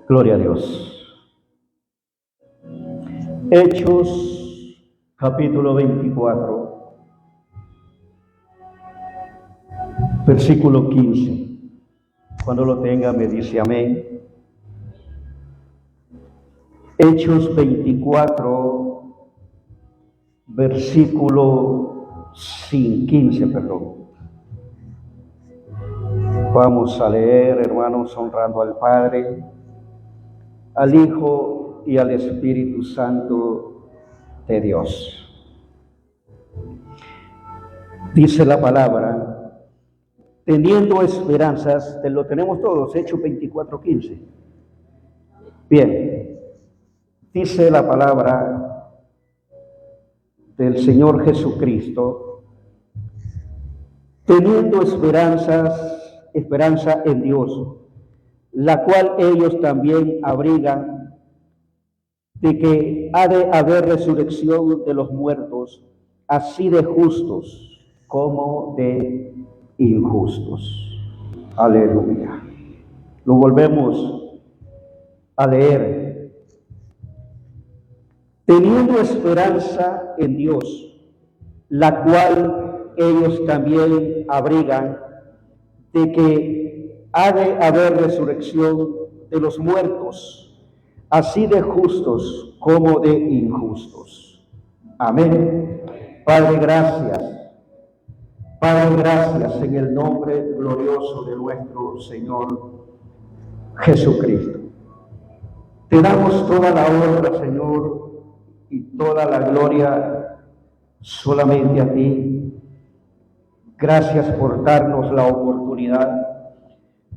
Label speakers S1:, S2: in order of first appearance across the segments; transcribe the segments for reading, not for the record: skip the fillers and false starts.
S1: Gloria a Dios. Hechos, capítulo 24, versículo 15. Cuando lo tenga me dice amén. Hechos 24, versículo 15, perdón. Vamos a leer, hermanos, honrando al Padre, al Hijo y al Espíritu Santo de Dios. Dice la palabra, teniendo esperanzas, lo tenemos todos, Hechos 24, 15. Bien, dice la palabra del Señor Jesucristo, teniendo esperanza en Dios, la cual ellos también abrigan, de que ha de haber resurrección de los muertos, así de justos como de injustos. Aleluya. Lo volvemos a leer. Teniendo esperanza en Dios, la cual ellos también abrigan, de que ha de haber resurrección de los muertos, así de justos como de injustos. Amén. Padre, gracias. Padre, gracias en el nombre glorioso de nuestro Señor Jesucristo. Te damos toda la honra, Señor, y toda la gloria solamente a ti. Gracias por darnos la oportunidad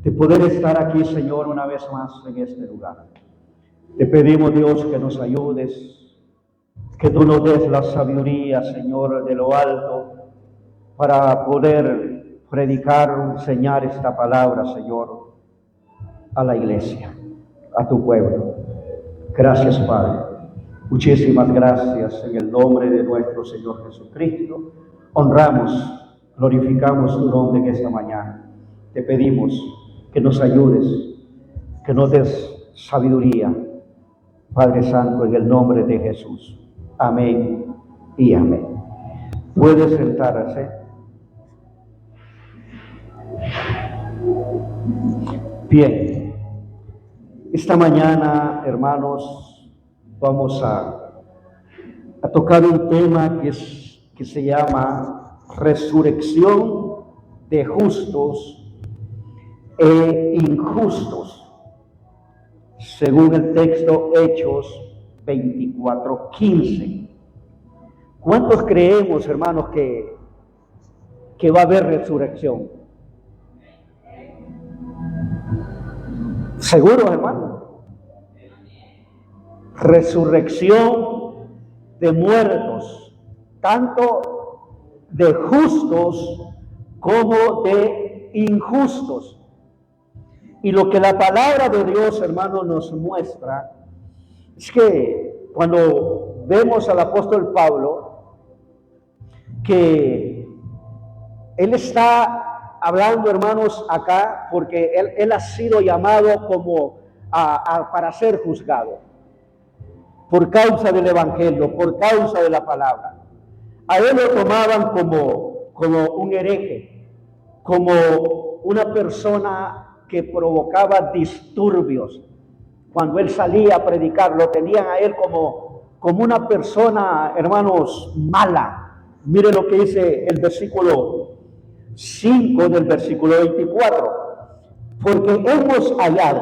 S1: de poder estar aquí, Señor, una vez más en este lugar. Te pedimos, Dios, que nos ayudes, que tú nos des la sabiduría, Señor, de lo alto, para poder predicar, enseñar esta palabra, Señor, a la iglesia, a tu pueblo. Gracias, Padre. Muchísimas gracias en el nombre de nuestro Señor Jesucristo. Honramos, glorificamos tu nombre en esta mañana. Te pedimos que nos ayudes, que nos des sabiduría, Padre Santo, en el nombre de Jesús. Amén y amén. Puede sentarse. Bien, esta mañana, hermanos, vamos a tocar un tema que se llama resurrección de justos e injustos, según el texto Hechos 24:15. ¿Cuántos creemos, hermanos, que va a haber resurrección? ¿Seguro, hermano? Resurrección de muertos, tanto de justos como de injustos. Y lo que la palabra de Dios, hermano, nos muestra es que cuando vemos al apóstol Pablo, que él está hablando, hermanos, acá porque él ha sido llamado como para ser juzgado por causa del evangelio, por causa de la palabra. A él lo tomaban como un hereje, como una persona que provocaba disturbios. Cuando él salía a predicar, lo tenían a él como una persona, hermanos, mala. Mire lo que dice el versículo 5 del versículo 24. Porque hemos hallado,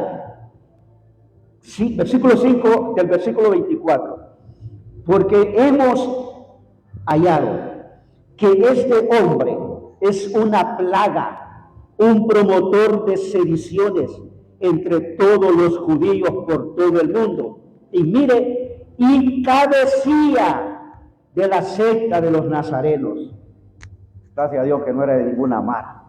S1: sí, versículo 5 del versículo 24. Porque hemos hallado que este hombre es una plaga, un promotor de sediciones entre todos los judíos por todo el mundo. Y mire, y cabecilla de la secta de los nazarenos. Gracias a Dios que no era de ninguna mara.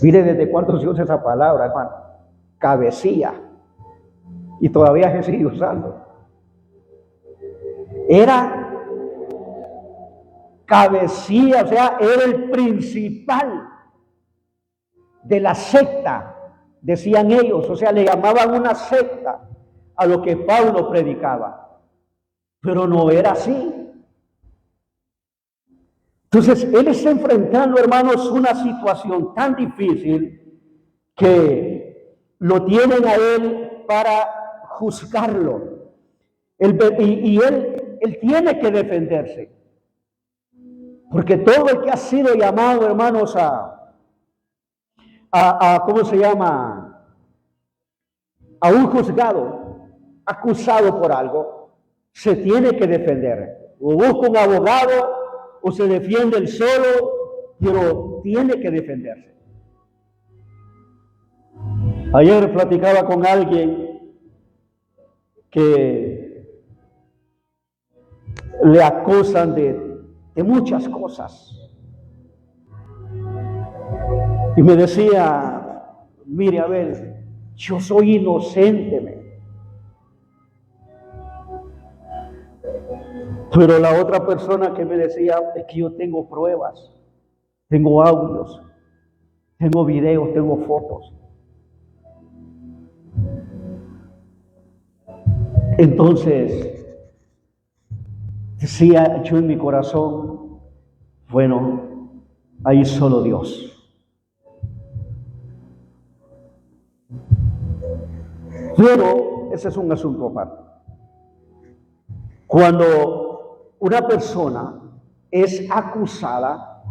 S1: Mire desde cuánto se usa esa palabra, hermano. Cabecilla. Y todavía se sigue usando. Era cabecilla, o sea, era el principal de la secta decían ellos, o sea, le llamaban una secta a lo que Pablo predicaba, pero no era así. Entonces, él está enfrentando, hermanos, una situación tan difícil que lo tienen a él para juzgarlo. Él tiene que defenderse. Porque todo el que ha sido llamado, hermanos, ¿cómo se llama? A un juzgado, acusado por algo, se tiene que defender. O busca un abogado, o se defiende él solo, pero tiene que defenderse. Ayer platicaba con alguien que le acusan de muchas cosas. Y me decía, mire, a ver, yo soy inocente. Pero la otra persona que me decía, es que yo tengo pruebas, tengo audios, tengo videos, tengo fotos. Entonces, decía yo en mi corazón, bueno, ahí solo Dios. Pero ese es un asunto aparte. Cuando una persona es acusada,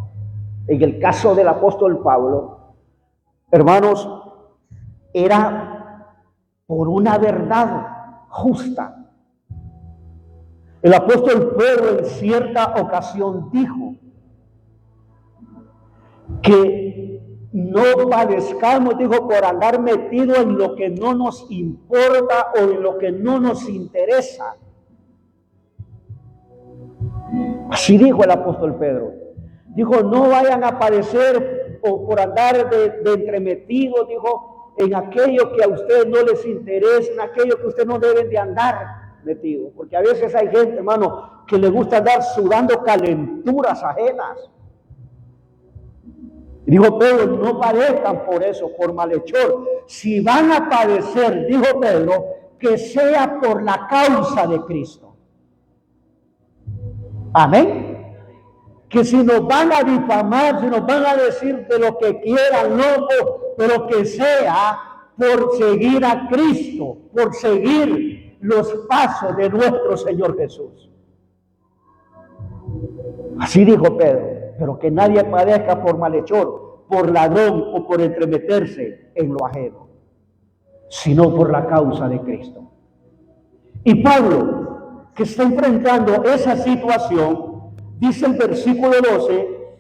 S1: en el caso del apóstol Pablo, hermanos, era por una verdad justa. El apóstol Pedro en cierta ocasión dijo que no padezcamos, dijo, por andar metido en lo que no nos importa o en lo que no nos interesa. Así dijo el apóstol Pedro. Dijo, no vayan a padecer o por andar de entremetidos, dijo, en aquello que a ustedes no les interesa, en aquello que ustedes no deben de andar metidos. Porque a veces hay gente, hermano, que le gusta andar sudando calenturas ajenas. Y dijo Pedro, no padezcan por eso, por malhechor. Si van a padecer, dijo Pedro, que sea por la causa de Cristo. Amén. Que si nos van a difamar, si nos van a decir de lo que quieran, loco, pero que sea por seguir a Cristo, por seguir los pasos de nuestro Señor Jesús. Así dijo Pedro, pero que nadie padezca por malhechor, por ladrón o por entremeterse en lo ajeno, sino por la causa de Cristo. Y Pablo, que está enfrentando esa situación, dice el versículo 12,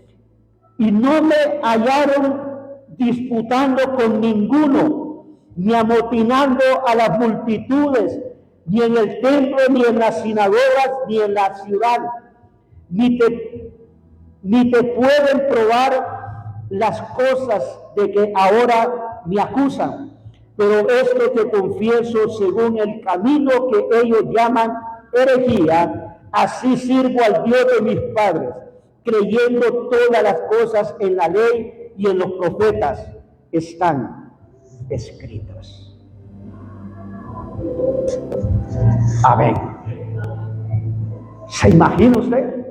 S1: y no me hallaron disputando con ninguno, ni amotinando a las multitudes, ni en el templo, ni en las sinagogas, ni en la ciudad, ni te pueden probar las cosas de que ahora me acusan. Pero esto te confieso según el camino que ellos llaman herejía, así sirvo al Dios de mis padres, creyendo todas las cosas en la ley y en los profetas están escritas. Amén. ¿Se imagina usted?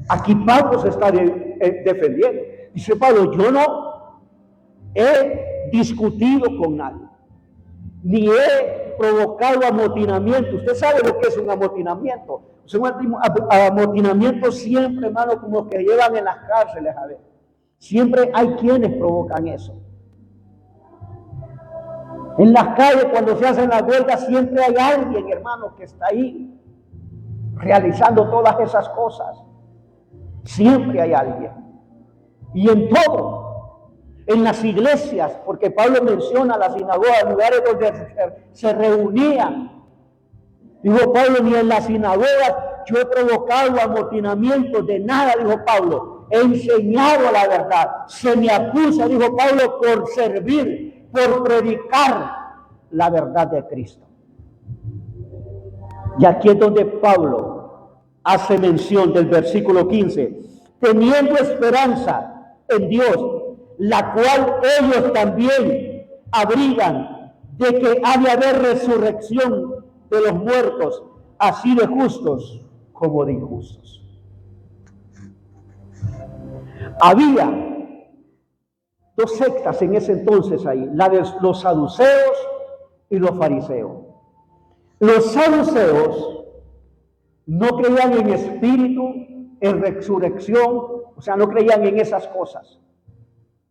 S1: Aquí Pablo se está defendiendo. Dice Pablo, yo no he discutido con nadie, ni he provocado amotinamiento. Usted sabe lo que es un amotinamiento. Un amotinamiento siempre, hermano, como los que llevan en las cárceles, a ver. Siempre hay quienes provocan eso. En las calles, cuando se hacen las huelgas, siempre hay alguien, hermano, que está ahí realizando todas esas cosas. Siempre hay alguien. Y en todo, en las iglesias, porque Pablo menciona las sinagogas, lugares donde se reunían. Dijo Pablo, ni en las sinagogas yo he provocado amotinamientos de nada, dijo Pablo. He enseñado la verdad. Se me acusa, dijo Pablo, por servir, por predicar la verdad de Cristo. Y aquí es donde Pablo hace mención del versículo 15, teniendo esperanza en Dios, la cual ellos también abrigan de que ha de haber resurrección de los muertos, así de justos como de injustos. Había dos sectas en ese entonces ahí, la de los saduceos y los fariseos. Los saduceos no creían en espíritu, en resurrección, o sea, no creían en esas cosas.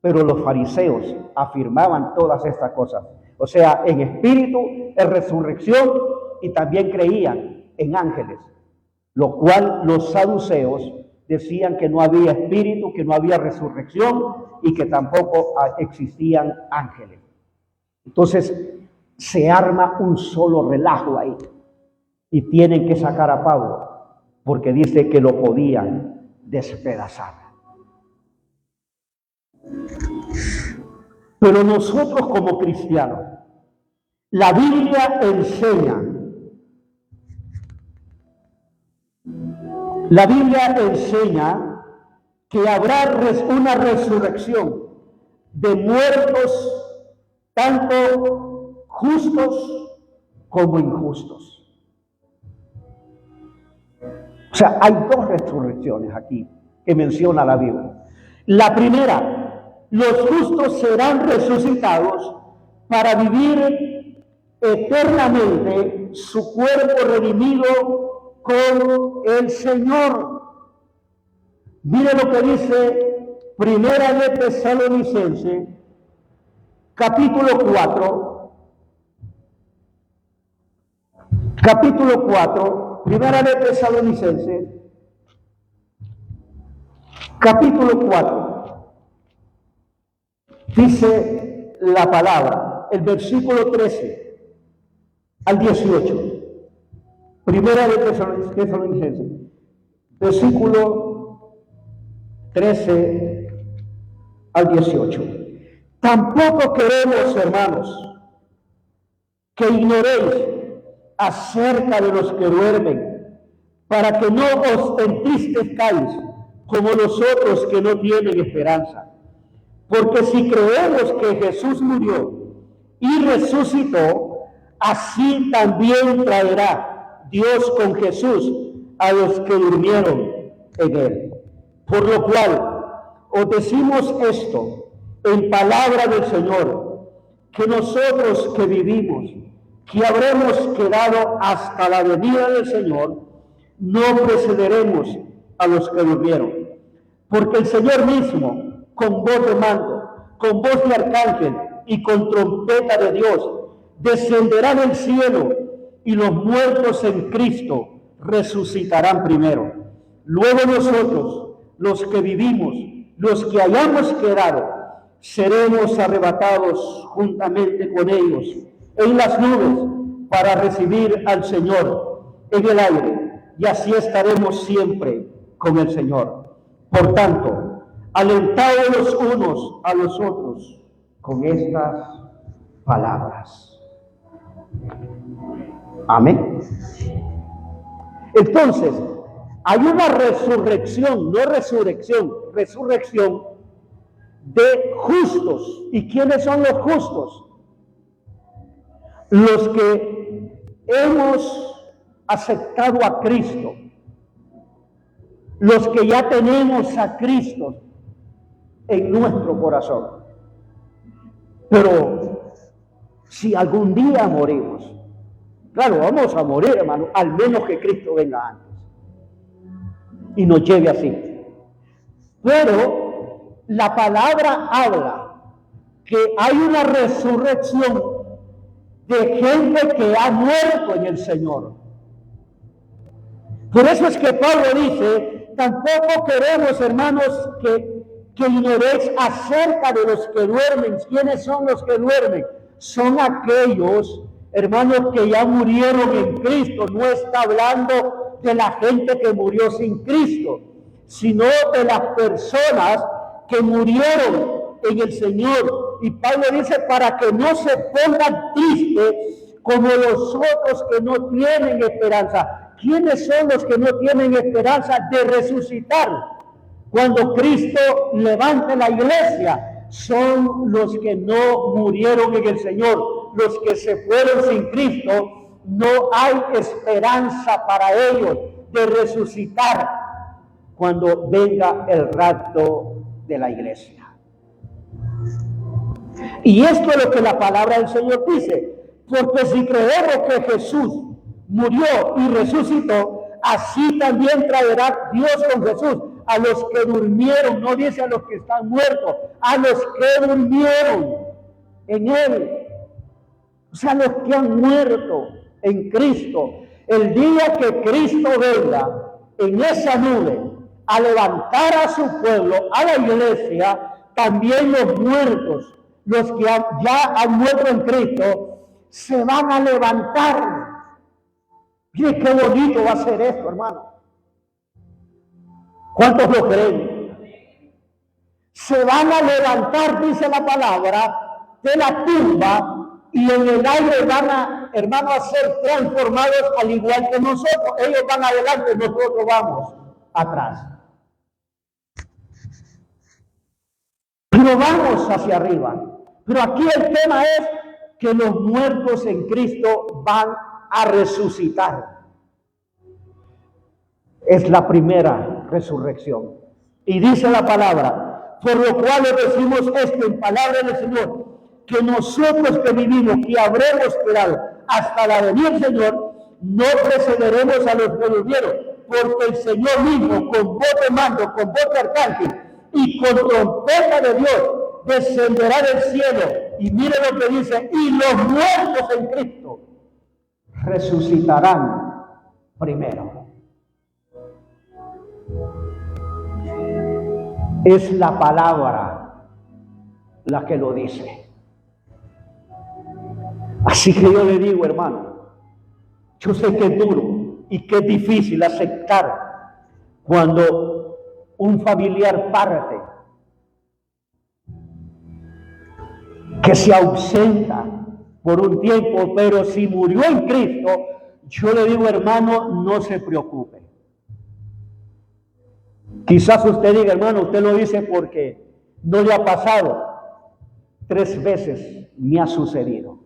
S1: Pero los fariseos afirmaban todas estas cosas. O sea, en espíritu, en resurrección, y también creían en ángeles. Lo cual los saduceos decían que no había espíritu, que no había resurrección y que tampoco existían ángeles. Entonces se arma un solo relajo ahí y tienen que sacar a Pablo porque dice que lo podían despedazar. Pero nosotros como cristianos, la Biblia enseña que habrá una resurrección de muertos, tanto justos como injustos. O sea, hay dos resurrecciones aquí que menciona la Biblia. La primera, los justos serán resucitados para vivir eternamente su cuerpo redimido con el Señor. Mire lo que dice Primera de Tesalonicenses, capítulo 4, Primera de Tesalonicenses, capítulo 4, dice la palabra, el versículo 13 al 18. Primera de Tesalonicenses, versículo 13 al 18. Tampoco queremos, hermanos, que ignoréis acerca de los que duermen, para que no os entristezcáis como los otros que no tienen esperanza. Porque si creemos que Jesús murió y resucitó, así también traerá Dios con Jesús a los que durmieron en él. Por lo cual, os decimos esto en palabra del Señor, que nosotros que vivimos, que habremos quedado hasta la venida del Señor, no precederemos a los que durmieron. Porque el Señor mismo, con voz de mando, con voz de arcángel y con trompeta de Dios, descenderá del cielo y los muertos en Cristo resucitarán primero. Luego nosotros, los que vivimos, los que hayamos quedado, seremos arrebatados juntamente con ellos en las nubes para recibir al Señor en el aire, y así estaremos siempre con el Señor. Por tanto, alentaos los unos a los otros con estas palabras. Amén. Entonces, hay una resurrección, no resurrección, resurrección de justos. ¿Y quiénes son los justos? Los que hemos aceptado a Cristo, los que ya tenemos a Cristo en nuestro corazón. Pero si algún día morimos, claro, vamos a morir, hermano, al menos que Cristo venga antes y nos lleve así. Pero la palabra habla que hay una resurrección de gente que ha muerto en el Señor. Por eso es que Pablo dice, tampoco queremos, hermanos, que ignoréis acerca de los que duermen. ¿Quiénes son los que duermen? Son aquellos, hermanos, que ya murieron en Cristo. No está hablando de la gente que murió sin Cristo, sino de las personas que murieron en el Señor. Y Pablo dice, para que no se pongan tristes como los otros que no tienen esperanza. ¿Quiénes son los que no tienen esperanza de resucitar? Cuando Cristo levante la iglesia, son los que no murieron en el Señor, los que se fueron sin Cristo. No hay esperanza para ellos de resucitar cuando venga el rapto de la iglesia. Y esto es lo que la palabra del Señor dice, porque si creemos que Jesús murió y resucitó, así también traerá Dios con Jesús a los que durmieron, no dice a los que están muertos, a los que durmieron en Él, o sea, los que han muerto en Cristo. El día que Cristo venga en esa nube a levantar a su pueblo, a la iglesia, también los muertos, los que ya han muerto en Cristo, se van a levantar. Mire qué bonito va a ser esto, hermano. ¿Cuántos lo creen? Se van a levantar, dice la palabra, de la tumba, y en el aire van a, hermano, a ser transformados al igual que nosotros. Ellos van adelante, nosotros vamos atrás. Pero vamos hacia arriba. Pero aquí el tema es que los muertos en Cristo van a resucitar. Es la primera resurrección. Y dice la palabra, por lo cual le decimos esto en palabra del Señor, que nosotros que vivimos, que habremos quedado hasta la venida del Señor, no precederemos a los que durmieron, porque el Señor mismo, con voz de mando, con voz de arcángel y con trompeta de Dios, descenderá del cielo. Y mire lo que dice, y los muertos en Cristo resucitarán primero. Es la palabra la que lo dice. Así que yo le digo, hermano, yo sé que es duro y que es difícil aceptar cuando un familiar parte, que se ausenta por un tiempo, pero si murió en Cristo, yo le digo, hermano, no se preocupe. Quizás usted diga, hermano, usted lo dice porque no le ha pasado. 3 veces me ha sucedido.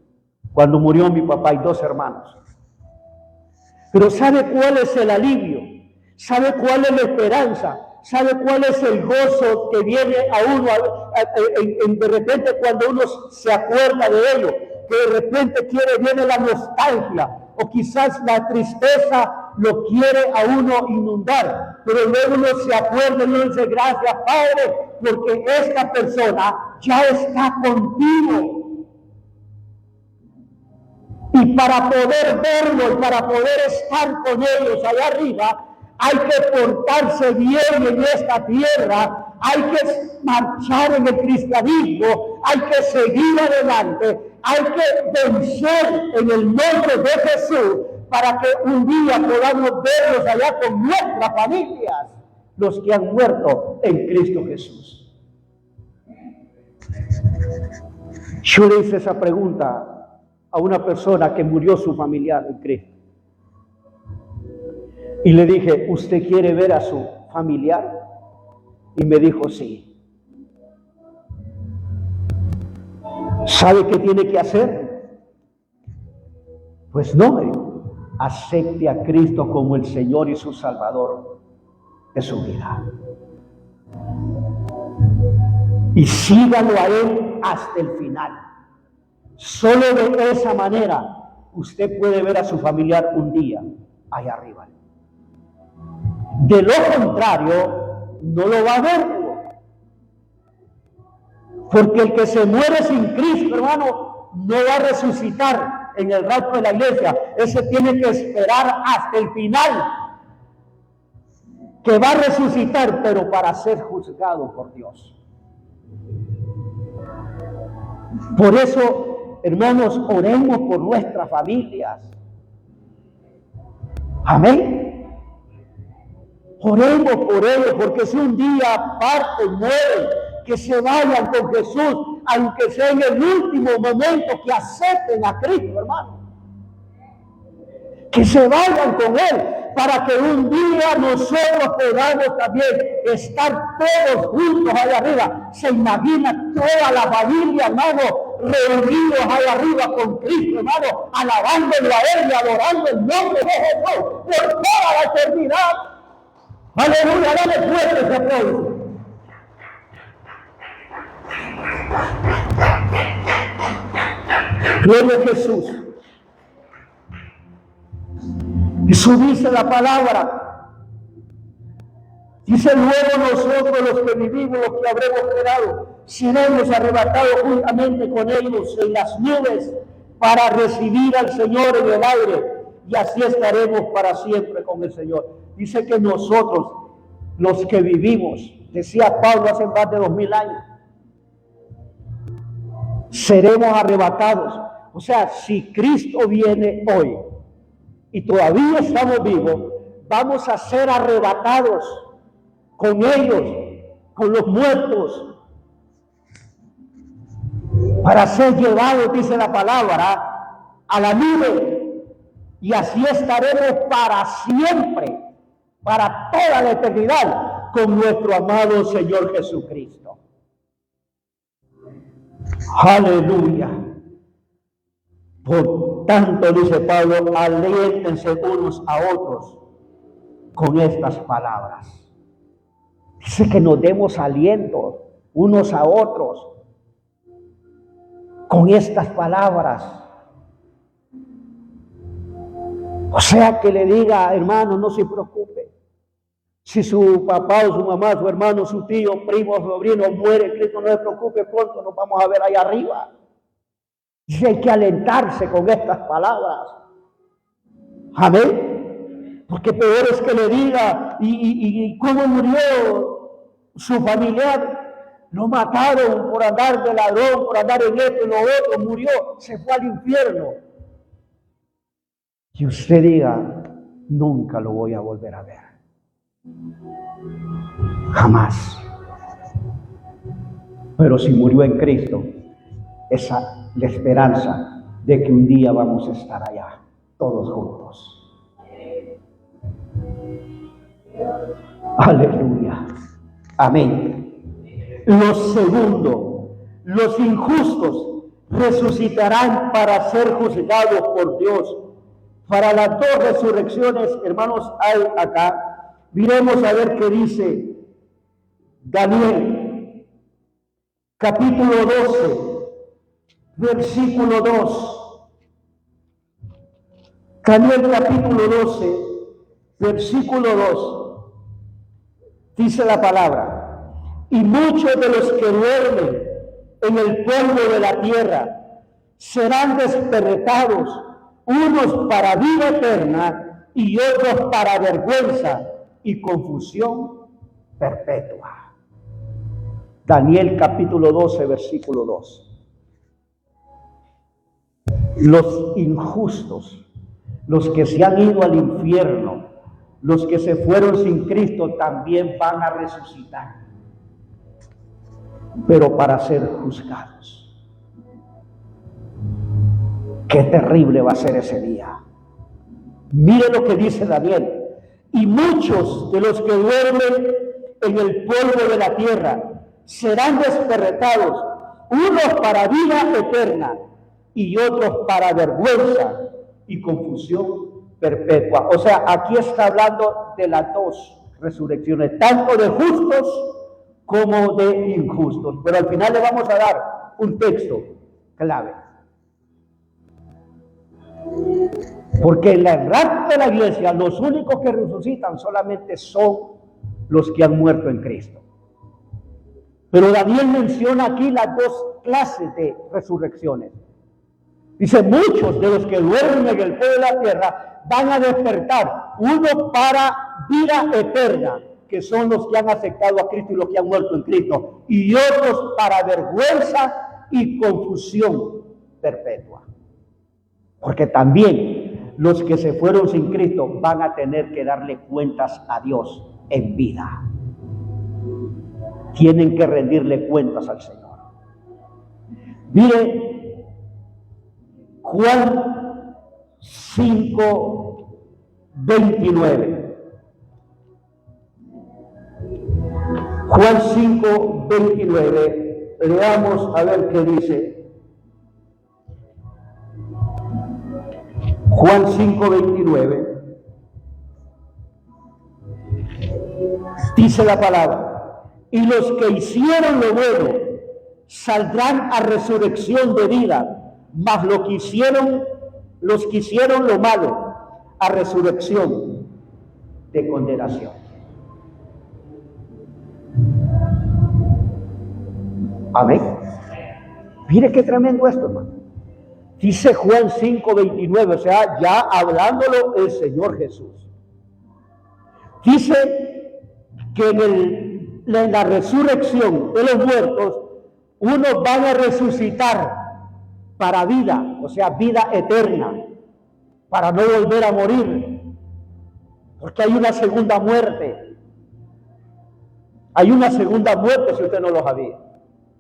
S1: Cuando murió mi papá y 2 hermanos. Pero ¿sabe cuál es el alivio? ¿Sabe cuál es la esperanza? ¿Sabe cuál es el gozo que viene a uno de repente cuando uno se acuerda de ello? Que de repente viene la nostalgia, o quizás la tristeza lo quiere a uno inundar, pero luego uno se acuerda y uno dice, gracias Padre, porque esta persona ya está contigo. Y para poder verlo y para poder estar con ellos allá arriba, hay que portarse bien en esta tierra, hay que marchar en el cristianismo, hay que seguir adelante, hay que vencer en el nombre de Jesús para que un día podamos verlos allá con nuestras familias, los que han muerto en Cristo Jesús. Yo le hice esa pregunta a una persona que murió su familiar en Cristo. Y le dije, ¿usted quiere ver a su familiar? Y me dijo, sí. ¿Sabe qué tiene que hacer? Pues no, acepte a Cristo como el Señor y su Salvador de su vida. Y sígalo a Él hasta el final. Solo de esa manera usted puede ver a su familiar un día allá arriba. De lo contrario, no lo va a ver. Porque el que se muere sin Cristo, hermano, no va a resucitar en el rapto de la iglesia. Ese tiene que esperar hasta el final, que va a resucitar, pero para ser juzgado por Dios. Por eso, hermanos, oremos por nuestras familias. Amén. Oremos por ellos, porque si un día parten, mueren, que se vayan con Jesús, aunque sea en el último momento, que acepten a Cristo, hermano. Que se vayan con Él, para que un día nosotros podamos también estar todos juntos allá arriba. Se imagina toda la familia, hermano, reunidos allá arriba con Cristo, hermano, alabándolo a Él y adorando el nombre de Jesús por toda la eternidad. Aleluya, dale fuerte ese aplauso. Gloria a Jesús. Eso dice la palabra. Dice luego nosotros los que vivimos, los que habremos quedado, seremos arrebatados juntamente con ellos en las nubes para recibir al Señor en el aire, y así estaremos para siempre con el Señor. Dice que nosotros, los que vivimos, decía Pablo hace más de 2000 años, seremos arrebatados. O sea, si Cristo viene hoy y todavía estamos vivos, vamos a ser arrebatados con ellos, con los muertos, para ser llevados, dice la palabra, a la nube, y así estaremos para siempre, para toda la eternidad, con nuestro amado Señor Jesucristo. Aleluya. Por tanto, dice Pablo, aliéntense unos a otros con estas palabras. Dice que nos demos aliento unos a otros con estas palabras. O sea, que le diga, hermano, no se preocupe. Si su papá o su mamá, su hermano, su tío, primo, sobrino muere, Cristo, no se preocupe, pronto nos vamos a ver allá arriba. Y hay que alentarse con estas palabras. Amén. Porque peor es que le diga, y cómo murió su familiar. Lo mataron por andar de ladrón, por andar en esto y lo otro, murió, se fue al infierno. Y usted diga, nunca lo voy a volver a ver. Jamás. Pero si murió en Cristo, esa la esperanza de que un día vamos a estar allá, todos juntos. Aleluya. Amén. Lo segundo, los injustos resucitarán para ser juzgados por Dios. Para las dos resurrecciones, hermanos, hay acá. Miremos a ver qué dice Daniel, capítulo 12. Versículo 2. Daniel capítulo 12, versículo 2. Dice la palabra: y muchos de los que duermen en el polvo de la tierra serán despertados, unos para vida eterna y otros para vergüenza y confusión perpetua. Daniel capítulo 12, versículo 2. Los injustos, los que se han ido al infierno, los que se fueron sin Cristo, también van a resucitar, pero para ser juzgados. Qué terrible va a ser ese día. Mire lo que dice Daniel: y muchos de los que duermen en el polvo de la tierra serán despertados, unos para vida eterna y otros para vergüenza y confusión perpetua. O sea, aquí está hablando de las dos resurrecciones, tanto de justos como de injustos. Pero al final le vamos a dar un texto clave. Porque en el rapto de la iglesia, los únicos que resucitan solamente son los que han muerto en Cristo. Pero Daniel menciona aquí las dos clases de resurrecciones. Dice: muchos de los que duermen en el polvo de la tierra van a despertar, uno para vida eterna, que son los que han aceptado a Cristo y los que han muerto en Cristo, y otros para vergüenza y confusión perpetua. Porque también los que se fueron sin Cristo van a tener que darle cuentas a Dios en vida. Tienen que rendirle cuentas al Señor. Mire, Juan 5, 29. Juan 5, 29. Leamos a ver qué dice. Juan 5, 29. Dice la palabra: y los que hicieron lo bueno saldrán a resurrección de vida, mas los que hicieron lo malo a resurrección de condenación. Amén. Mire qué tremendo esto, hermano. Dice Juan 5, 29, o sea, ya hablándolo el Señor Jesús. Dice que en la resurrección de los muertos, unos van a resucitar para vida, o sea, vida eterna, para no volver a morir, porque hay una segunda muerte. Hay una segunda muerte, si usted no lo sabía.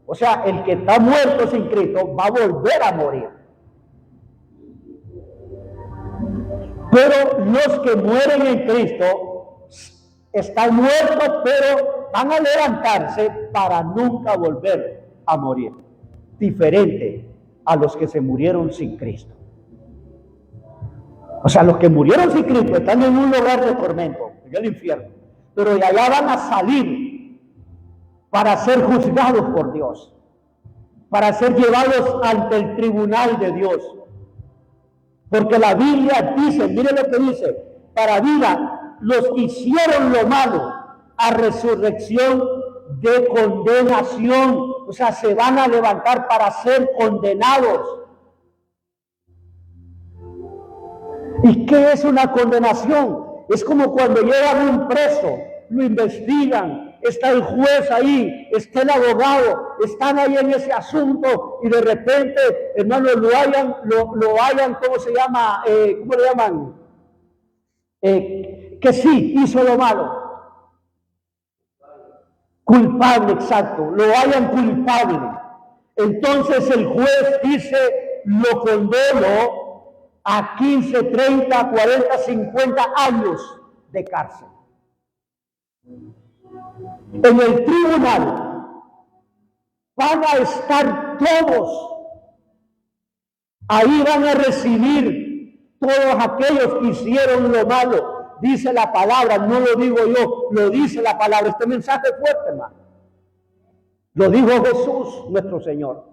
S1: O sea, el que está muerto sin Cristo va a volver a morir. Pero los que mueren en Cristo están muertos, pero van a levantarse para nunca volver a morir. Diferente a los que se murieron sin Cristo. O sea, los que murieron sin Cristo están en un lugar de tormento, en el infierno. Pero de allá van a salir para ser juzgados por Dios, para ser llevados ante el tribunal de Dios. Porque la Biblia dice, mire lo que dice, para vida los que hicieron lo malo a resurrección de condenación. O sea, se van a levantar para ser condenados. ¿Y qué es una condenación? Es como cuando llevan un preso, lo investigan, está el juez ahí, está el abogado, están ahí en ese asunto y de repente, hermano, lo hayan, ¿cómo se llama? ¿Cómo le llaman? Que sí, hizo lo malo. Culpable, exacto, lo hayan culpable. Entonces el juez dice, lo condeno a 15, 30, 40, 50 años de cárcel. En el tribunal van a estar todos. Ahí van a recibir todos aquellos que hicieron lo malo. Dice la palabra, no lo digo yo, lo dice la palabra. Este mensaje es fuerte, hermano. Lo dijo Jesús, nuestro Señor.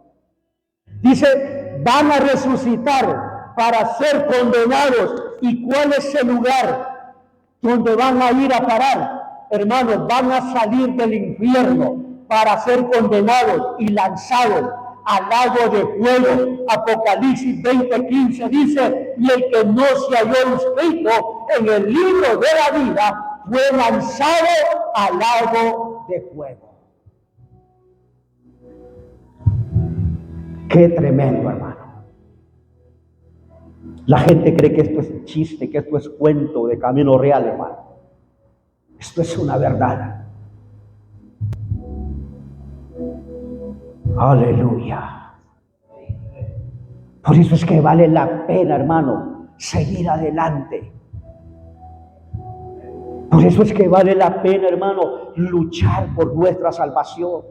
S1: Dice, van a resucitar para ser condenados. ¿Y cuál es el lugar donde van a ir a parar? Hermanos, van a salir del infierno para ser condenados y lanzados al lago de fuego. Apocalipsis 20:15 dice, y el que no se halló inscrito en el libro de la vida fue lanzado al lago de fuego. Qué tremendo, hermano. La gente cree que esto es chiste, que esto es cuento de camino real, hermano. Esto es una verdad. Aleluya. Por eso es que vale la pena, hermano, seguir adelante. Por eso es que vale la pena, hermano, luchar por nuestra salvación.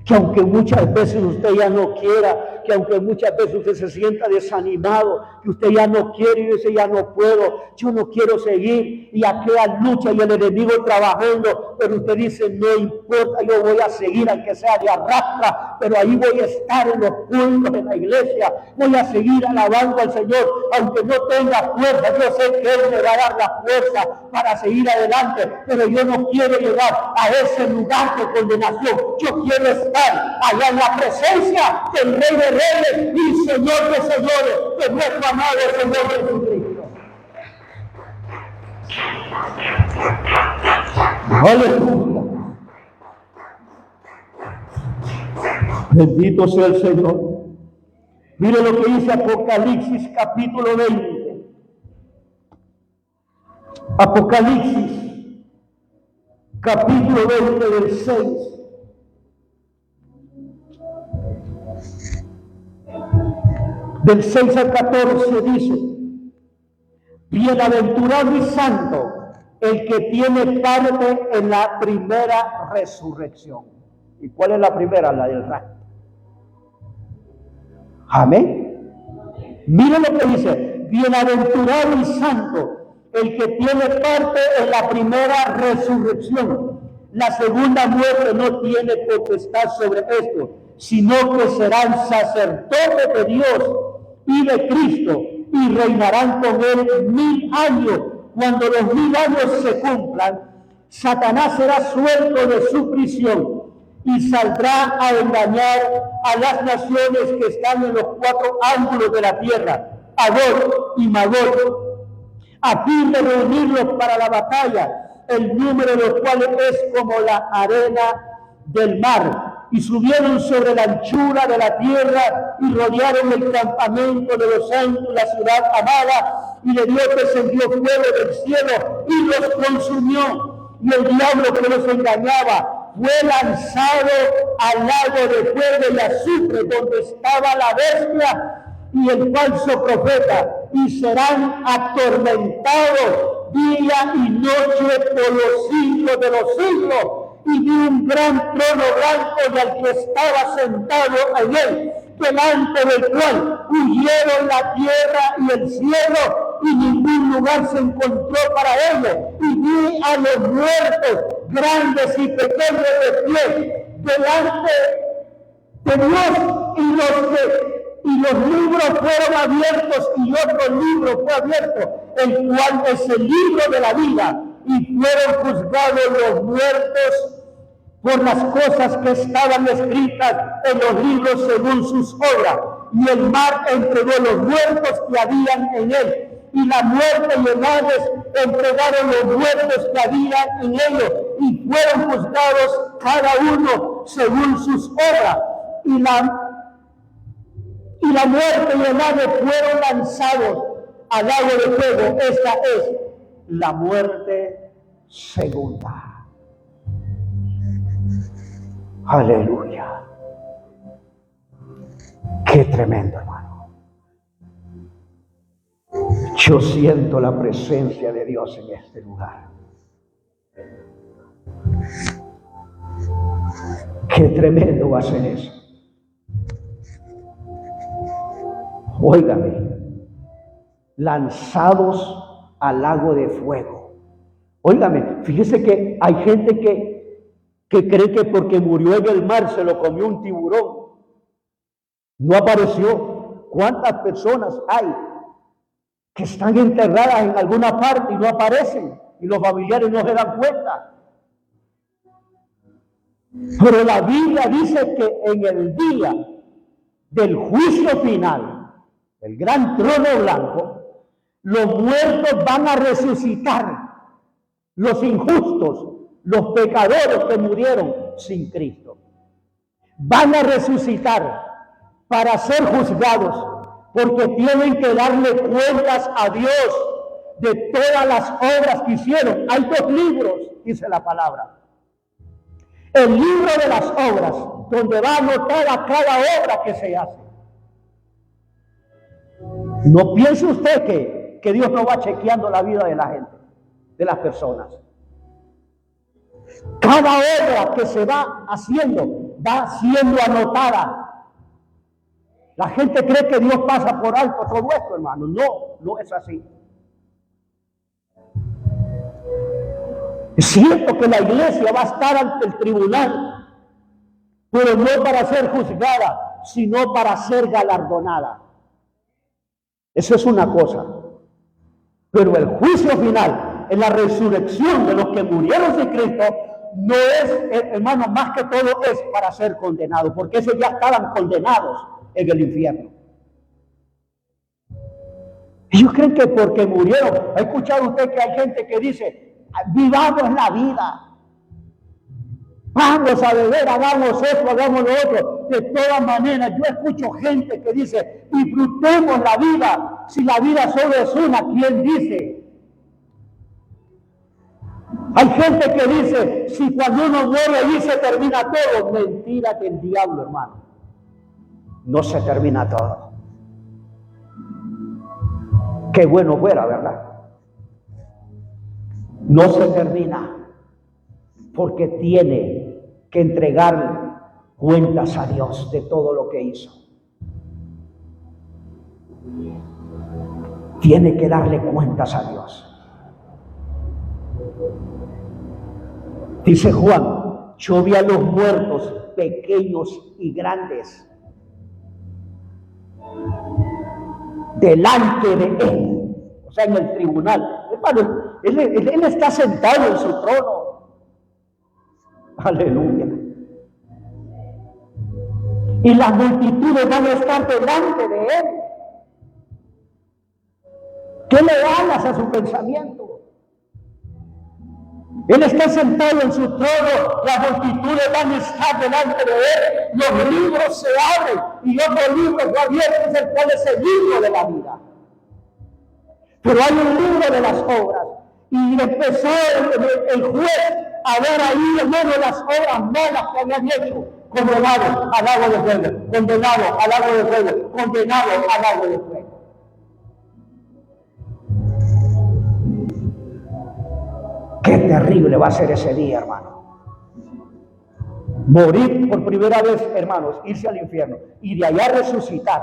S1: Que aunque muchas veces usted ya no quiera, que aunque muchas veces usted se sienta desanimado, que usted ya no quiere y dice ya no puedo, yo no quiero seguir, y aquella lucha y el enemigo trabajando, pero usted dice no importa, yo voy a seguir aunque sea de arrastra, pero ahí voy a estar en los cultos de la iglesia, voy a seguir alabando al Señor, aunque no tenga fuerza, yo sé que Él me va a dar la fuerza para seguir adelante, pero yo no quiero llegar a ese lugar de condenación, yo quiero estar allá en la presencia del Rey de Reyes y Señor de Señores, de nuestro amado Señor Jesucristo. Aleluya. Bendito sea el Señor. Mire lo que dice Apocalipsis capítulo 20. Apocalipsis capítulo 20 del 6. Del 6 al 14 dice, Bienaventurado y santo el que tiene parte en la primera resurrección. ¿Y cuál es la primera? La del rapto. Amén. Miren lo que dice: bienaventurado y santo el que tiene parte en la primera resurrección. La segunda muerte no tiene potestad sobre esto, sino que serán sacerdotes de Dios y de Cristo, y reinarán con él 1000 años. Cuando los 1000 años se cumplan, Satanás será suelto de su prisión y saldrá a engañar a las naciones que están en los 4 ángulos de la tierra, a Gog y Magog, a fin de reunirlos para la batalla, el número de los cuales es como la arena del mar. Y subieron sobre la anchura de la tierra y rodearon el campamento de los santos, la ciudad amada, y de Dios descendió fuego del cielo y los consumió. Y el diablo que los engañaba fue lanzado al lago de fuego y azufre, donde estaba la bestia y el falso profeta, y serán atormentados día y noche por los siglos de los siglos. Y vi un gran trono blanco y al que estaba sentado en él, delante del cual huyeron la tierra y el cielo, y ningún lugar se encontró para ellos. Y vi a los muertos, grandes y pequeños, de pie delante de Dios, y los libros fueron abiertos, y otro libro fue abierto, el cual es el libro de la vida, y fueron juzgados los muertos por las cosas que estaban escritas en los libros según sus obras. Y el mar entregó los muertos que habían en él, y la muerte y el Hades entregaron los muertos que habían en ellos, y fueron juzgados cada uno según sus obras. Y la muerte y el Hades fueron lanzados al lago de fuego. Esta es la muerte segunda. Aleluya. Qué tremendo, hermano. Yo siento la presencia de Dios en este lugar. Qué tremendo va a ser eso. Óigame, lanzados al lago de fuego. Óigame, fíjese que hay gente que cree que porque murió en el mar se lo comió un tiburón. No apareció. ¿Cuántas personas hay que están enterradas en alguna parte y no aparecen? Y los familiares no se dan cuenta. Pero la Biblia dice que en el día del juicio final, el gran trono blanco, los muertos van a resucitar. Los injustos, los pecadores que murieron sin Cristo, van a resucitar para ser juzgados, porque tienen que darle cuentas a Dios de todas las obras que hicieron. Hay 2 libros, dice la palabra. El libro de las obras, donde va anotada cada obra que se hace. No piense usted que Dios no va chequeando la vida de la gente, de las personas. Cada obra que se va haciendo va siendo anotada. La gente cree que Dios pasa por alto todo esto, hermano. No es así. Es cierto que la iglesia va a estar ante el tribunal, pero no para ser juzgada, sino para ser galardonada. Eso es una cosa. Pero el juicio final, en la resurrección de los que murieron sin Cristo, no es, hermano, más que todo es para ser condenado, porque esos ya estaban condenados en el infierno. Ellos creen que porque murieron, ¿ha escuchado usted que hay gente que dice, vivamos la vida, vamos a beber, hagamos esto, hagamos lo otro? De todas maneras, yo escucho gente que dice, disfrutemos la vida, si la vida solo es una, ¿quién dice? Hay gente que dice, si cuando uno muere allí se termina todo. Mentira del diablo, hermano. No se termina todo. Qué bueno fuera, ¿verdad? no se termina, porque tiene que entregar cuentas a Dios de todo lo que hizo. Tiene que darle cuentas a Dios. Dice Juan, yo vi a los muertos, pequeños y grandes, delante de Él, o sea, en el tribunal. Hermano, él está sentado en su trono. Aleluya. Y las multitudes van a estar delante de Él. ¿Qué le hagas a su pensamiento? Él está sentado en su trono, las multitudes van a estar delante de Él, los libros se abren y otro libro fue abierto, el cual es el libro de la vida. Pero hay un libro de las obras y empezó el juez a ver ahí, hermano, las obras malas que habían hecho. Condenado al lago de fuego, condenado al lago de fuego, condenado al lago de fuego. Qué terrible va a ser ese día, hermano. Morir por primera vez, hermanos, irse al infierno y de allá resucitar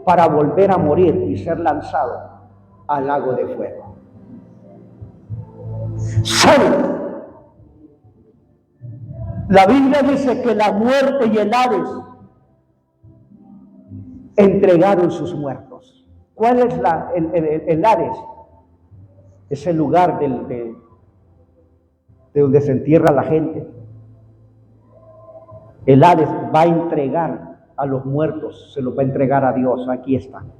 S1: para volver a morir y ser lanzado al lago de fuego. ¿Saben? La Biblia dice que la muerte y el Hades entregaron sus muertos. ¿Cuál es el Hades? Es el lugar de donde se entierra la gente. El Hades va a entregar a los muertos, se los va a entregar a Dios. Aquí están.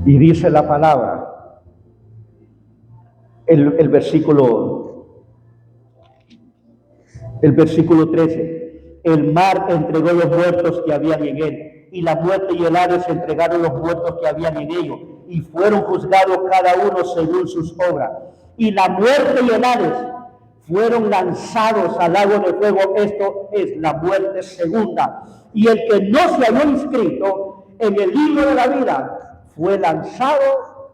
S1: Y dice la palabra, el versículo 13, el mar entregó los muertos que habían en él, y la muerte y el Hades entregaron los muertos que habían en ellos, y fueron juzgados cada uno según sus obras. Y la muerte y el Hades fueron lanzados al lago de fuego. Esto es la muerte segunda. Y el que no se halló inscrito en el libro de la vida fue lanzado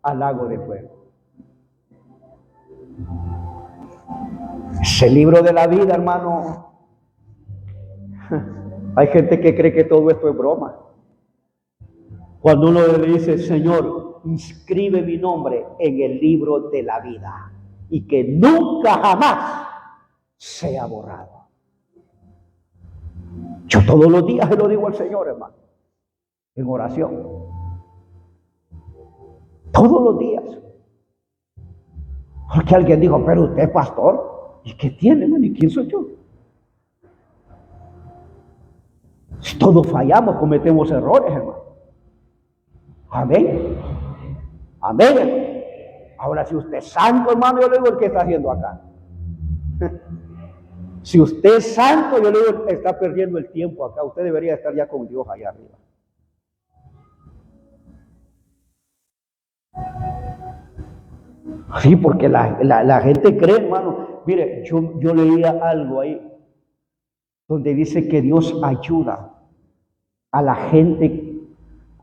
S1: al lago de fuego. Ese libro de la vida, hermano. Hay gente que cree que todo esto es broma. Cuando uno le dice, Señor, inscribe mi nombre en el libro de la vida y que nunca jamás sea borrado. Yo todos los días se lo digo al Señor, hermano, en oración. Todos los días. Porque alguien dijo, pero usted es pastor. ¿Y qué tiene, hermano? ¿Y quién soy yo? Si todos fallamos, cometemos errores, hermano. Amén. Amén. Ahora, si usted es santo, hermano, yo le digo, ¿qué está haciendo acá? Si usted es santo, yo le digo, está perdiendo el tiempo acá. Usted debería estar ya con Dios allá arriba. Sí, porque la gente cree, hermano. Mire, yo leía algo ahí donde dice que Dios ayuda a la gente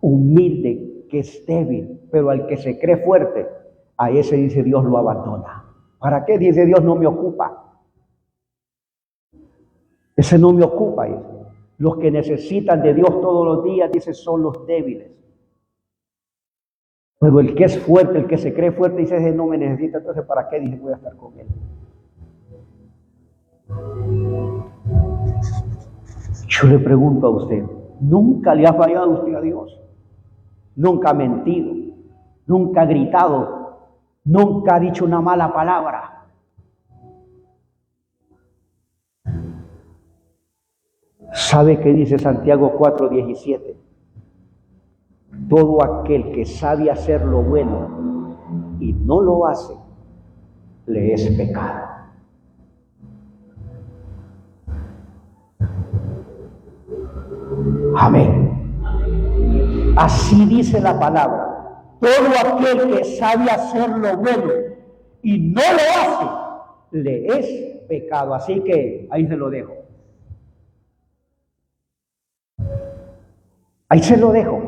S1: humilde que es débil, pero al que se cree fuerte, a ese dice Dios lo abandona. ¿Para qué? Dice Dios, no me ocupa. Ese no me ocupa. Dice. Los que necesitan de Dios todos los días, dice, son los débiles. Pero el que es fuerte, el que se cree fuerte, dice, ese no me necesita, entonces ¿para qué? Dice, voy a estar con él. Yo le pregunto a usted, ¿nunca le ha fallado usted a Dios? ¿Nunca ha mentido? ¿Nunca ha gritado? ¿Nunca ha dicho una mala palabra? ¿Sabe qué dice Santiago 4:17? Todo aquel que sabe hacer lo bueno y no lo hace, le es pecado. Amén. Así dice la palabra. Todo aquel que sabe hacer lo bueno y no lo hace, le es pecado. Así que ahí se lo dejo. Ahí se lo dejo.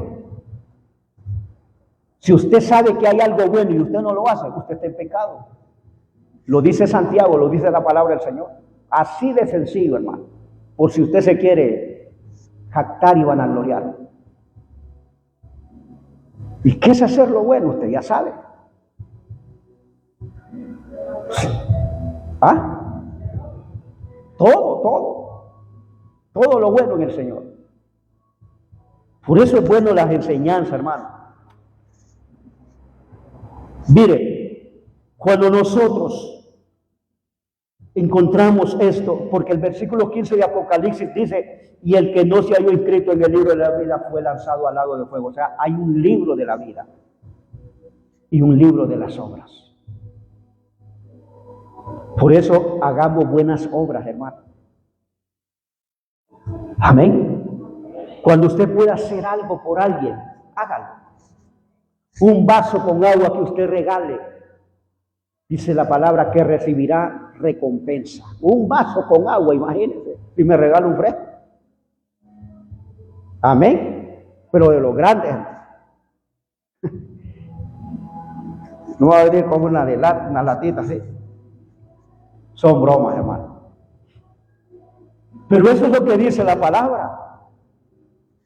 S1: Si usted sabe que hay algo bueno y usted no lo hace, usted está en pecado. Lo dice Santiago, lo dice la palabra del Señor. Así de sencillo, hermano. Por si usted se quiere jactar y vanagloriar. ¿Y qué es hacer lo bueno? Usted ya sabe. ¿Ah? Todo lo bueno en el Señor. Por eso es bueno las enseñanzas, hermano. Mire, cuando nosotros encontramos esto, porque el versículo 15 de Apocalipsis dice, y el que no se halló inscrito en el libro de la vida fue lanzado al lago de fuego. O sea, hay un libro de la vida y un libro de las obras. Por eso hagamos buenas obras, hermano. Amén. Cuando usted pueda hacer algo por alguien, hágalo. Un vaso con agua que usted regale, dice la palabra que recibirá recompensa. Un vaso con agua, imagínense, y me regala un fresco. Amén. Pero de los grandes. No va a venir como una latita así. Son bromas, hermano. Pero eso es lo que dice la palabra.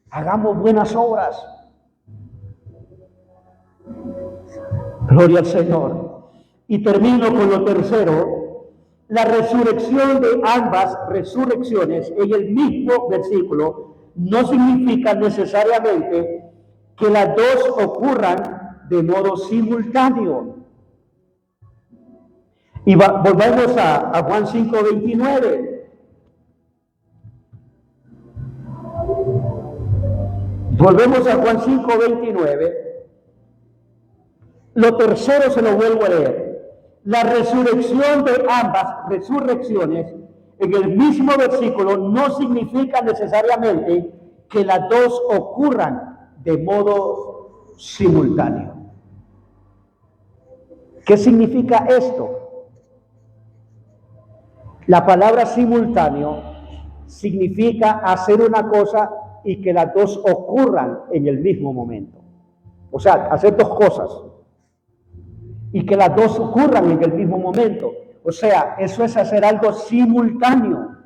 S1: Hagamos buenas obras. Gloria al Señor. Y termino con lo tercero. La resurrección de ambas resurrecciones en el mismo versículo no significa necesariamente que las dos ocurran de modo simultáneo. Y volvemos a Juan 5:29. Volvemos a Juan 5:29. Lo tercero se lo vuelvo a leer. La resurrección de ambas resurrecciones en el mismo versículo no significa necesariamente que las dos ocurran de modo simultáneo. ¿Qué significa esto? La palabra simultáneo significa hacer una cosa y que las dos ocurran en el mismo momento. O sea, hacer dos cosas y que las dos ocurran en el mismo momento. O sea, eso es hacer algo simultáneo.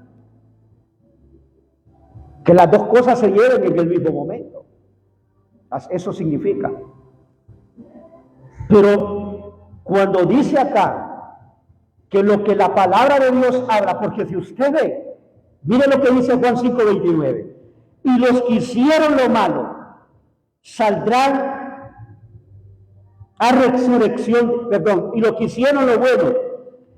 S1: Que las dos cosas se lleven en el mismo momento. Eso significa. Pero cuando dice acá que lo que la palabra de Dios habla, porque si usted ve, mire lo que dice Juan 5:29, y los que hicieron lo malo saldrán a resurrección, y los que hicieron lo bueno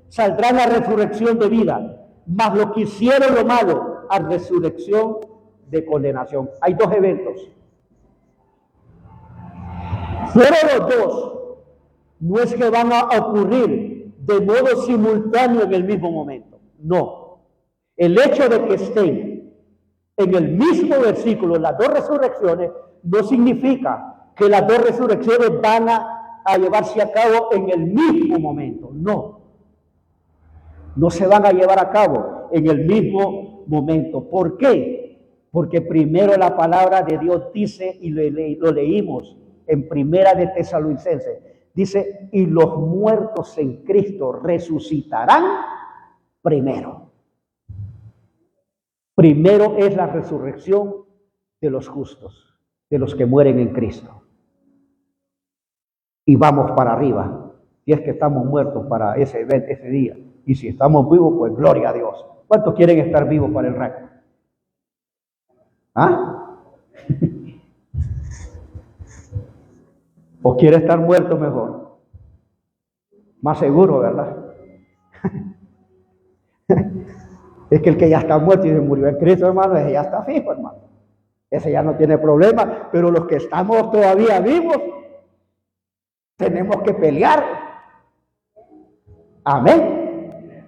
S1: saldrán a resurrección de vida, mas los que hicieron lo malo a resurrección de condenación. Hay dos eventos, pero los dos no es que van a ocurrir de modo simultáneo en el mismo momento, no. El hecho de que estén en el mismo versículo las dos resurrecciones no significa que las dos resurrecciones van a llevarse a cabo en el mismo momento, no. No se van a llevar a cabo en el mismo momento. ¿Por qué? Porque primero la palabra de Dios dice, y lo leímos en Primera de Tesalonicenses, dice, y los muertos en Cristo resucitarán primero. Primero es la resurrección de los justos, de los que mueren en Cristo. Y vamos para arriba, si es que estamos muertos para ese día. Y si estamos vivos, pues gloria a Dios. ¿Cuántos quieren estar vivos para el reino? ¿Ah? ¿O quiere estar muerto mejor? Más seguro, ¿verdad? Es que el que ya está muerto y se murió en Cristo, hermano, ese ya está fijo, hermano. Ese ya no tiene problema. Pero los que estamos todavía vivos, tenemos que pelear. Amén.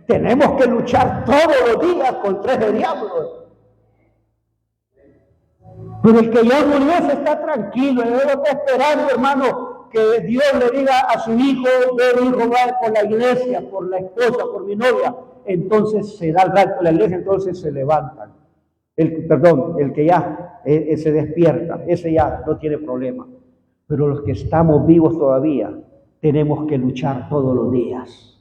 S1: Tenemos que luchar todos los días contra ese diablo. Pero el que ya murió se está tranquilo. Él está esperando, hermano, que Dios le diga a su hijo, ve hijo, va por la iglesia, por la esposa, por mi novia. Entonces se da el rato de la iglesia, entonces se levantan. El que ya se despierta, ese ya no tiene problema. Pero los que estamos vivos todavía tenemos que luchar todos los días.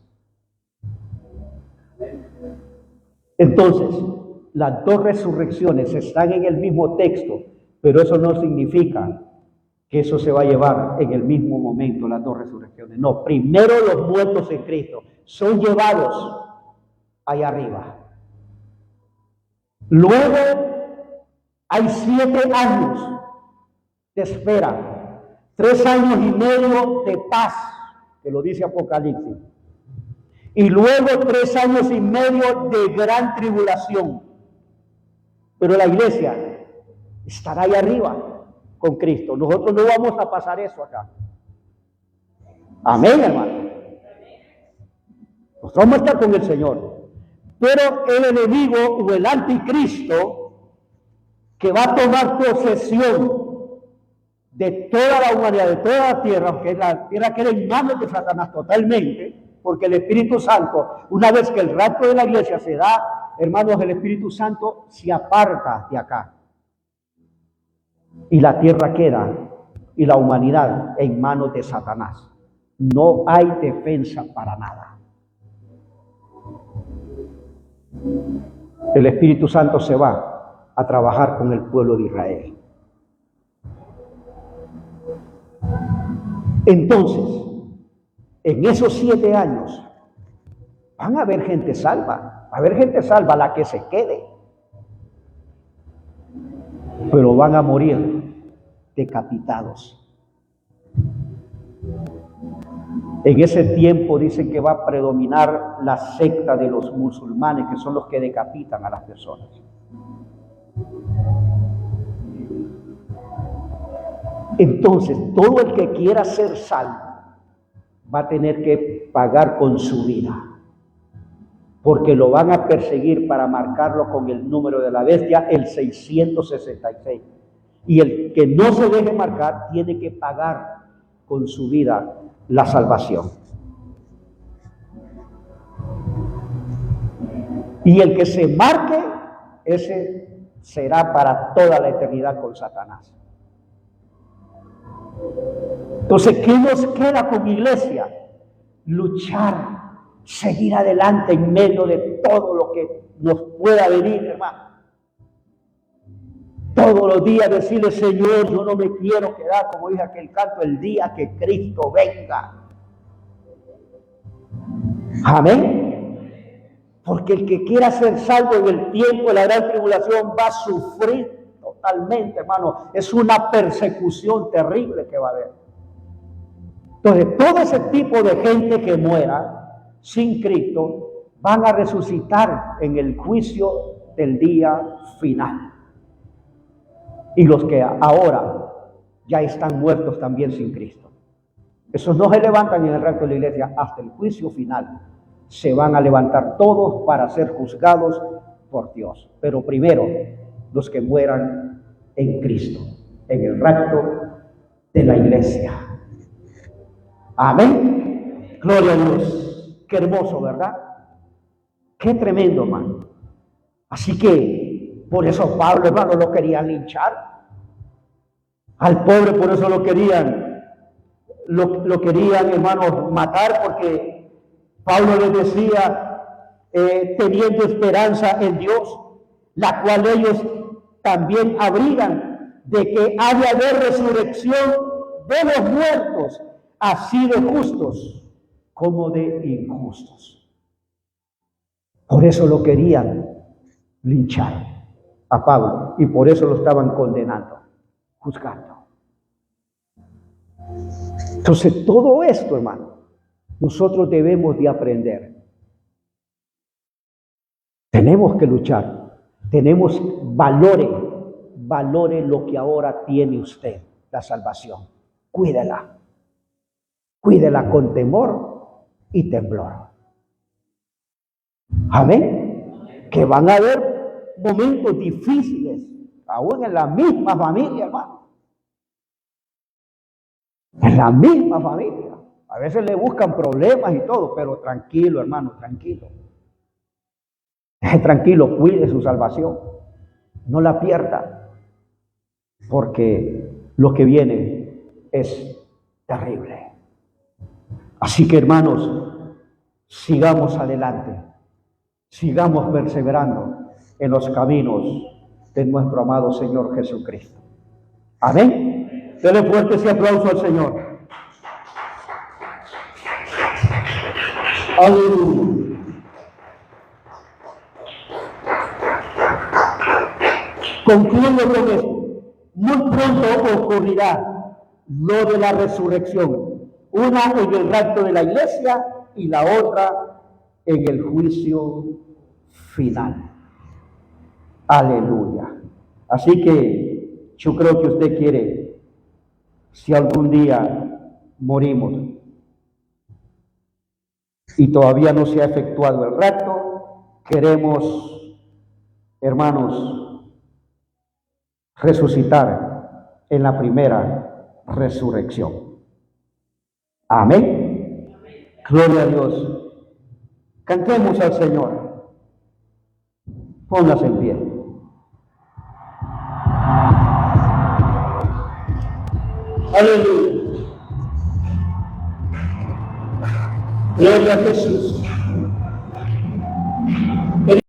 S1: Entonces, las dos resurrecciones están en el mismo texto, pero eso no significa que eso se va a llevar en el mismo momento, las dos resurrecciones. No, primero los muertos en Cristo son llevados allá arriba. Luego hay 7 años de espera, 3 años y medio de paz, que lo dice Apocalipsis, y luego 3 años y medio de gran tribulación. Pero la iglesia estará ahí arriba con Cristo. Nosotros no vamos a pasar eso acá. Amén, hermano. Nosotros vamos a estar con el Señor. Pero el enemigo o el anticristo, que va a tomar posesión de toda la humanidad, de toda la tierra, aunque la tierra queda en manos de Satanás totalmente, porque el Espíritu Santo, una vez que el rapto de la iglesia se da, hermanos, el Espíritu Santo se aparta de acá. Y la tierra queda, y la humanidad en manos de Satanás. No hay defensa para nada. El Espíritu Santo se va a trabajar con el pueblo de Israel. Entonces, en esos 7 años, van a haber gente salva. Va a haber gente salva, la que se quede. Pero van a morir decapitados. En ese tiempo dicen que va a predominar la secta de los musulmanes, que son los que decapitan a las personas. Entonces, todo el que quiera ser salvo va a tener que pagar con su vida, porque lo van a perseguir para marcarlo con el número de la bestia, el 666. Y el que no se deje marcar tiene que pagar con su vida la salvación. Y el que se marque, ese será para toda la eternidad con Satanás. Entonces, ¿qué nos queda como iglesia? Luchar, seguir adelante en medio de todo lo que nos pueda venir, hermano. Todos los días decirle, Señor, yo no me quiero quedar, como dice aquel canto, el día que Cristo venga. Amén. Porque el que quiera ser salvo en el tiempo de la gran tribulación va a sufrir totalmente, hermano. Es una persecución terrible que va a haber. Entonces, todo ese tipo de gente que muera sin Cristo van a resucitar en el juicio del día final. Y los que ahora ya están muertos también sin Cristo. Esos no se levantan en el rapto de la iglesia hasta el juicio final. Se van a levantar todos para ser juzgados por Dios. Pero primero, los que mueran en Cristo, en el rapto de la iglesia. Amén. Gloria a Dios. Qué hermoso, ¿verdad? Qué tremendo, hermano. Así que, por eso Pablo, hermano, lo querían linchar. Al pobre por eso lo querían, hermano, matar, porque Pablo les decía, teniendo esperanza en Dios, la cual ellos también abrigan, de que ha de haber resurrección de los muertos, así de justos como de injustos. Por eso lo querían linchar a Pablo, y por eso lo estaban condenando, juzgando. Entonces, todo esto, hermano, nosotros debemos de aprender. Tenemos que luchar. Tenemos valore lo que ahora tiene usted, la salvación. Cuídela. Cuídela con temor y temblor. Amén. Que van a haber momentos difíciles, aún en la misma familia, hermano. En la misma familia. A veces le buscan problemas y todo, pero tranquilo, hermano, tranquilo. Tranquilo, cuide su salvación. No la pierda. Porque lo que viene es terrible. Así que, hermanos, sigamos adelante, sigamos perseverando en los caminos de nuestro amado Señor Jesucristo. Amén. Denle fuerte ese aplauso al Señor. Aleluya. Concluyo con esto. Muy pronto ocurrirá lo de la resurrección. Una en el rapto de la iglesia y la otra en el juicio final. Aleluya. Así que yo creo que usted quiere, si algún día morimos y todavía no se ha efectuado el rapto, queremos, hermanos, resucitar en la primera resurrección. Amén. Gloria a Dios. Cantemos al Señor. Póngase en pie. Aleluya. Gloria a Jesús.